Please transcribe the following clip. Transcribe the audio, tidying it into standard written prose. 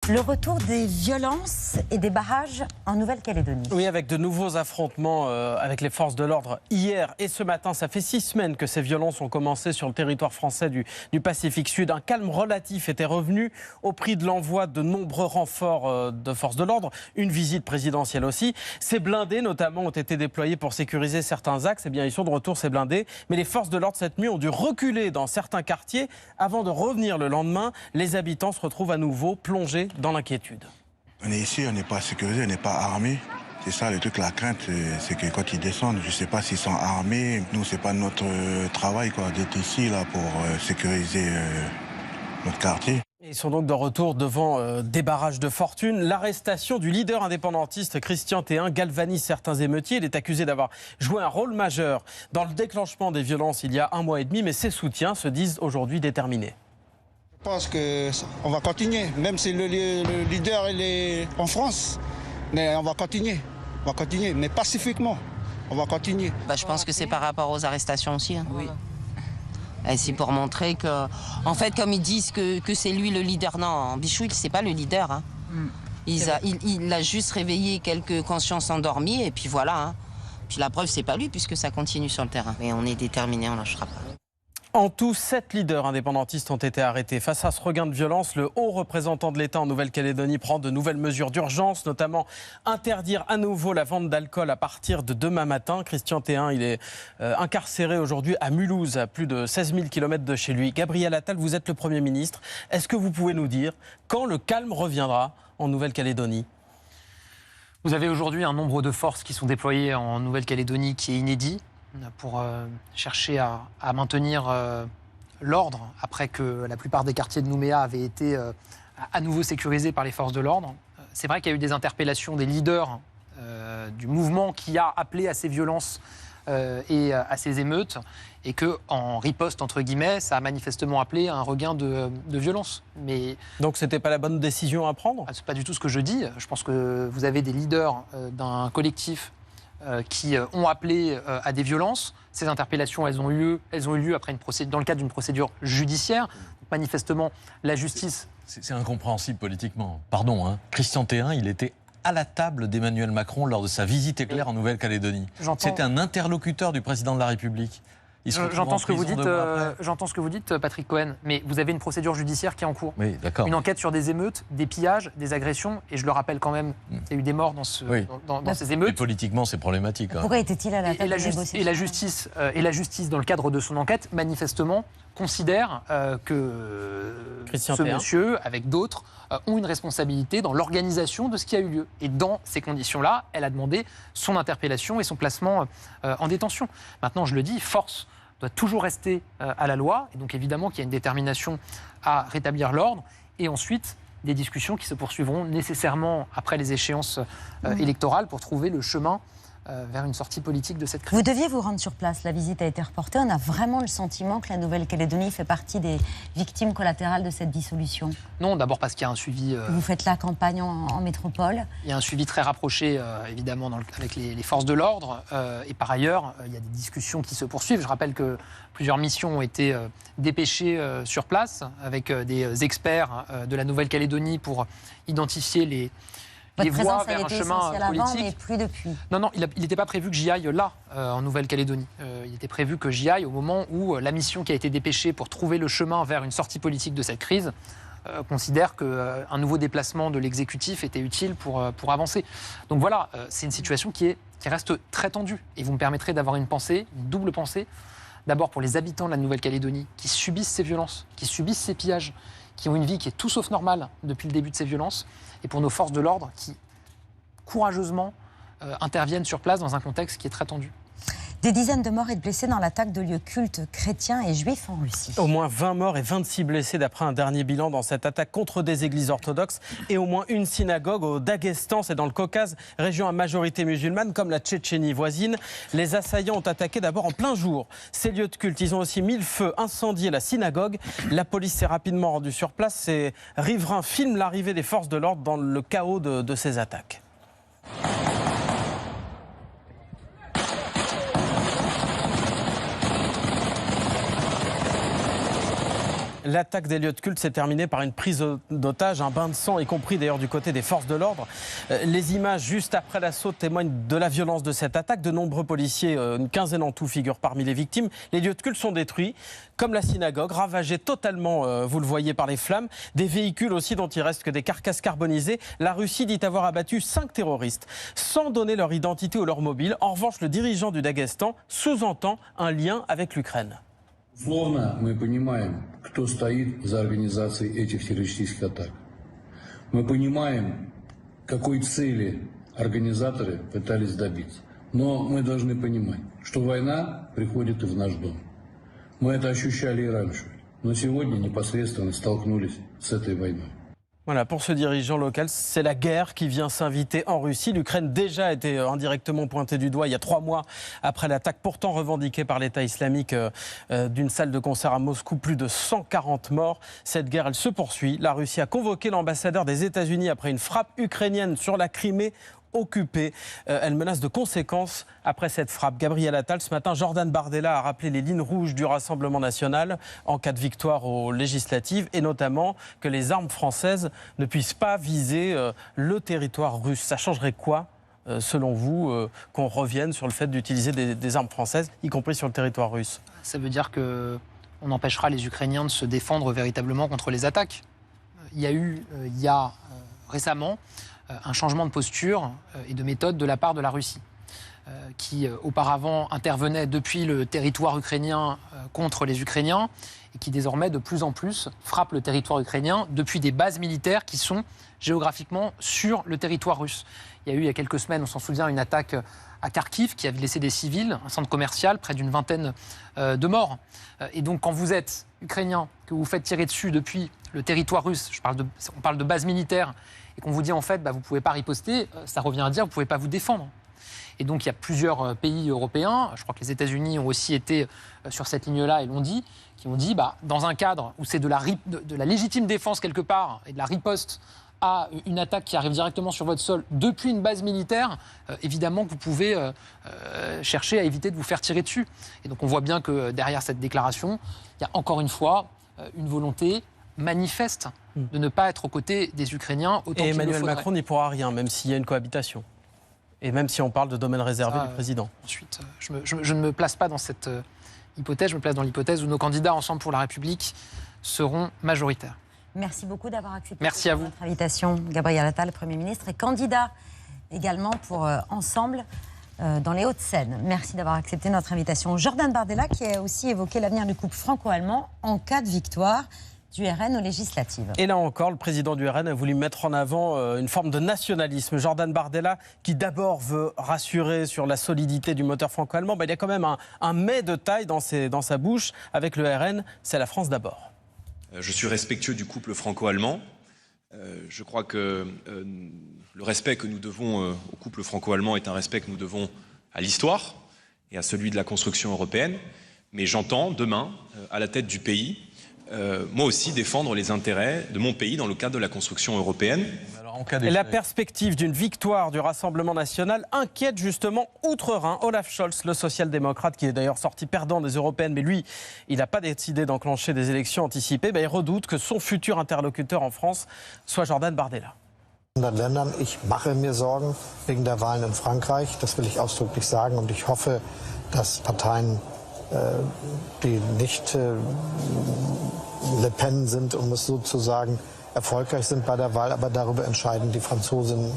Le retour des violences et des barrages en Nouvelle-Calédonie. Oui, avec de nouveaux affrontements avec les forces de l'ordre hier et ce matin. Ça fait 6 semaines que ces violences ont commencé sur le territoire français du Pacifique Sud. Un calme relatif était revenu au prix de l'envoi de nombreux renforts de forces de l'ordre. Une visite présidentielle aussi. Ces blindés, notamment, ont été déployés pour sécuriser certains axes. Eh bien, ils sont de retour, ces blindés. Mais les forces de l'ordre, cette nuit, ont dû reculer dans certains quartiers avant de revenir le lendemain. Les habitants se retrouvent à nouveau plongés dans l'inquiétude. On est ici, on n'est pas sécurisé, on n'est pas armé. C'est ça le truc, la crainte, c'est que quand ils descendent, je ne sais pas s'ils sont armés. Nous, c'est pas notre travail d'être ici là, pour sécuriser notre quartier. Ils sont donc de retour devant des barrages de fortune. L'arrestation du leader indépendantiste Christian Théin galvanise certains émeutiers. Il est accusé d'avoir joué un rôle majeur dans le déclenchement des violences il y a 1 mois et demi, mais ses soutiens se disent aujourd'hui déterminés. Je pense qu'on va continuer, même si le leader il est en France, mais on va continuer, mais pacifiquement, on va continuer. Je pense que c'est par rapport aux arrestations aussi. Hein. Oui. Et c'est pour montrer que, en fait, comme ils disent que c'est lui le leader, non, Bichou, c'est pas le leader. Hein. Il a juste réveillé quelques consciences endormies et puis voilà. Hein. Puis la preuve, c'est pas lui puisque ça continue sur le terrain. Mais on est déterminés, on lâchera pas. En tout, 7 leaders indépendantistes ont été arrêtés. Face à ce regain de violence, le haut représentant de l'État en Nouvelle-Calédonie prend de nouvelles mesures d'urgence, notamment interdire à nouveau la vente d'alcool à partir de demain matin. Christian Théin, il est incarcéré aujourd'hui à Mulhouse, à plus de 16 000 km de chez lui. Gabriel Attal, vous êtes le Premier ministre. Est-ce que vous pouvez nous dire quand le calme reviendra en Nouvelle-Calédonie ? Vous avez aujourd'hui un nombre de forces qui sont déployées en Nouvelle-Calédonie qui est inédit, pour chercher à maintenir l'ordre après que la plupart des quartiers de Nouméa avaient été à nouveau sécurisés par les forces de l'ordre. C'est vrai qu'il y a eu des interpellations des leaders du mouvement qui a appelé à ces violences et à ces émeutes et qu'en riposte, entre guillemets, ça a manifestement appelé à un regain de violence. Mais donc c'était pas la bonne décision à prendre ? C'est pas du tout ce que je dis. Je pense que vous avez des leaders d'un collectif qui ont appelé à des violences. Ces interpellations, elles ont eu lieu après dans le cadre d'une procédure judiciaire. Donc, manifestement, la justice... C'est incompréhensible politiquement. Pardon, hein. Christian Théin, il était à la table d'Emmanuel Macron lors de sa visite éclair en Nouvelle-Calédonie. C'était un interlocuteur du président de la République. J'entends ce que vous dites, Patrick Cohen, mais vous avez une procédure judiciaire qui est en cours. Oui, d'accord. Une enquête sur des émeutes, des pillages, des agressions, et je le rappelle quand même, il y a eu des morts dans ces émeutes. Et politiquement, c'est problématique. Hein. Pourquoi était-il à la table des négociations ? Et la justice, dans le cadre de son enquête, manifestement, considère que ce monsieur, avec d'autres, ont une responsabilité dans l'organisation de ce qui a eu lieu. Et dans ces conditions-là, elle a demandé son interpellation et son placement en détention. Maintenant, je le dis, force doit toujours rester à la loi, et donc évidemment qu'il y a une détermination à rétablir l'ordre, et ensuite des discussions qui se poursuivront nécessairement après les échéances électorales pour trouver le chemin vers une sortie politique de cette crise. Vous deviez vous rendre sur place, la visite a été reportée. On a vraiment le sentiment que la Nouvelle-Calédonie fait partie des victimes collatérales de cette dissolution. Non, d'abord parce qu'il y a un suivi... Vous faites la campagne en métropole. Il y a un suivi très rapproché, évidemment, avec les forces de l'ordre. Et par ailleurs, il y a des discussions qui se poursuivent. Je rappelle que plusieurs missions ont été dépêchées sur place avec des experts de la Nouvelle-Calédonie pour identifier les voies vers un chemin politique. Mais plus depuis. Non, il n'était pas prévu que j'y aille là, en Nouvelle-Calédonie. Il était prévu que j'y aille au moment où la mission qui a été dépêchée pour trouver le chemin vers une sortie politique de cette crise considère qu'un nouveau déplacement de l'exécutif était utile pour avancer. Donc voilà, c'est une situation qui reste très tendue. Et vous me permettrez d'avoir une double pensée. D'abord pour les habitants de la Nouvelle-Calédonie qui subissent ces violences, qui subissent ces pillages, qui ont une vie qui est tout sauf normale depuis le début de ces violences, et pour nos forces de l'ordre qui, courageusement, interviennent sur place dans un contexte qui est très tendu. Des dizaines de morts et de blessés dans l'attaque de lieux cultes chrétiens et juifs en Russie. Au moins 20 morts et 26 blessés d'après un dernier bilan dans cette attaque contre des églises orthodoxes et au moins une synagogue au Daghestan, c'est dans le Caucase, région à majorité musulmane comme la Tchétchénie voisine. Les assaillants ont attaqué d'abord en plein jour ces lieux de culte. Ils ont aussi mis le feu, incendié la synagogue. La police s'est rapidement rendue sur place. Ces riverains filment l'arrivée des forces de l'ordre dans le chaos de ces attaques. L'attaque des lieux de culte s'est terminée par une prise d'otage, un bain de sang, y compris d'ailleurs du côté des forces de l'ordre. Les images juste après l'assaut témoignent de la violence de cette attaque. De nombreux policiers, une quinzaine en tout, figurent parmi les victimes. Les lieux de culte sont détruits, comme la synagogue, ravagée totalement, vous le voyez, par les flammes. Des véhicules aussi dont il reste que des carcasses carbonisées. La Russie dit avoir abattu 5 terroristes, sans donner leur identité ou leur mobile. En revanche, le dirigeant du Daghestan sous-entend un lien avec l'Ukraine. Условно мы понимаем, кто стоит за организацией этих террористических атак. Мы понимаем, какой цели организаторы пытались добиться. Но мы должны понимать, что война приходит и в наш дом. Мы это ощущали и раньше, но сегодня непосредственно столкнулись с этой войной. Voilà, pour ce dirigeant local, c'est la guerre qui vient s'inviter en Russie. L'Ukraine déjà a été indirectement pointée du doigt il y a 3 mois après l'attaque pourtant revendiquée par l'État islamique d'une salle de concert à Moscou. Plus de 140 morts. Cette guerre, elle se poursuit. La Russie a convoqué l'ambassadeur des États-Unis après une frappe ukrainienne sur la Crimée occupée. Elle menace de conséquences après cette frappe. Gabriel Attal, ce matin, Jordan Bardella a rappelé les lignes rouges du Rassemblement national en cas de victoire aux législatives et notamment que les armes françaises ne puissent pas viser le territoire russe. Ça changerait quoi, selon vous, qu'on revienne sur le fait d'utiliser des armes françaises, y compris sur le territoire russe? Ça veut dire qu'on empêchera les Ukrainiens de se défendre véritablement contre les attaques. Il y a eu, récemment, un changement de posture et de méthode de la part de la Russie, qui auparavant intervenait depuis le territoire ukrainien contre les Ukrainiens et qui désormais de plus en plus frappe le territoire ukrainien depuis des bases militaires qui sont géographiquement sur le territoire russe. Il y a eu il y a quelques semaines, on s'en souvient, une attaque à Kharkiv qui avait laissé des civils, un centre commercial, près d'une vingtaine de morts. Et donc quand vous êtes ukrainien, que vous faites tirer dessus depuis le territoire russe, on parle de base militaire, et qu'on vous dit en fait vous ne pouvez pas riposter, ça revient à dire vous ne pouvez pas vous défendre. Et donc il y a plusieurs pays européens, je crois que les États-Unis ont aussi été sur cette ligne-là et l'ont dit, qui ont dit dans un cadre où c'est de la légitime défense quelque part et de la riposte à une attaque qui arrive directement sur votre sol depuis une base militaire, évidemment que vous pouvez chercher à éviter de vous faire tirer dessus. Et donc on voit bien que derrière cette déclaration, il y a encore une fois une volonté manifeste de ne pas être aux côtés des Ukrainiens autant qu'il le faudrait. Et Emmanuel Macron n'y pourra rien, même s'il y a une cohabitation. Et même si on parle de domaine réservé du président. Ensuite, je ne me place pas dans cette hypothèse, je me place dans l'hypothèse où nos candidats Ensemble pour la République seront majoritaires. Merci beaucoup d'avoir accepté notre invitation, Gabriel Attal, Premier ministre, et candidat également pour Ensemble dans les Hauts-de-Seine. Merci d'avoir accepté notre invitation. Jordan Bardella qui a aussi évoqué l'avenir du couple franco-allemand en cas de victoire du RN aux législatives. Et là encore, le président du RN a voulu mettre en avant une forme de nationalisme. Jordan Bardella, qui d'abord veut rassurer sur la solidité du moteur franco-allemand, il y a quand même un mais de taille dans sa bouche. Avec le RN, c'est la France d'abord. Je suis respectueux du couple franco-allemand. Je crois que le respect que nous devons au couple franco-allemand est un respect que nous devons à l'histoire et à celui de la construction européenne. Mais j'entends demain, à la tête du pays, moi aussi défendre les intérêts de mon pays dans le cadre de la construction européenne. Et la perspective d'une victoire du Rassemblement national inquiète justement outre-Rhin Olaf Scholz, le social-démocrate qui est d'ailleurs sorti perdant des européennes, mais lui, il n'a pas décidé d'enclencher des élections anticipées. Il redoute que son futur interlocuteur en France soit Jordan Bardella. Ländern. Ich mache mir Sorgen wegen der Wahlen in Frankreich, das will ich ausdrücklich sagen, und ich hoffe, dass Parteien, die nicht Le Pen sind, um es so zu sagen, erfolgreich sind bei der Wahl, aber darüber entscheiden die Franzosen.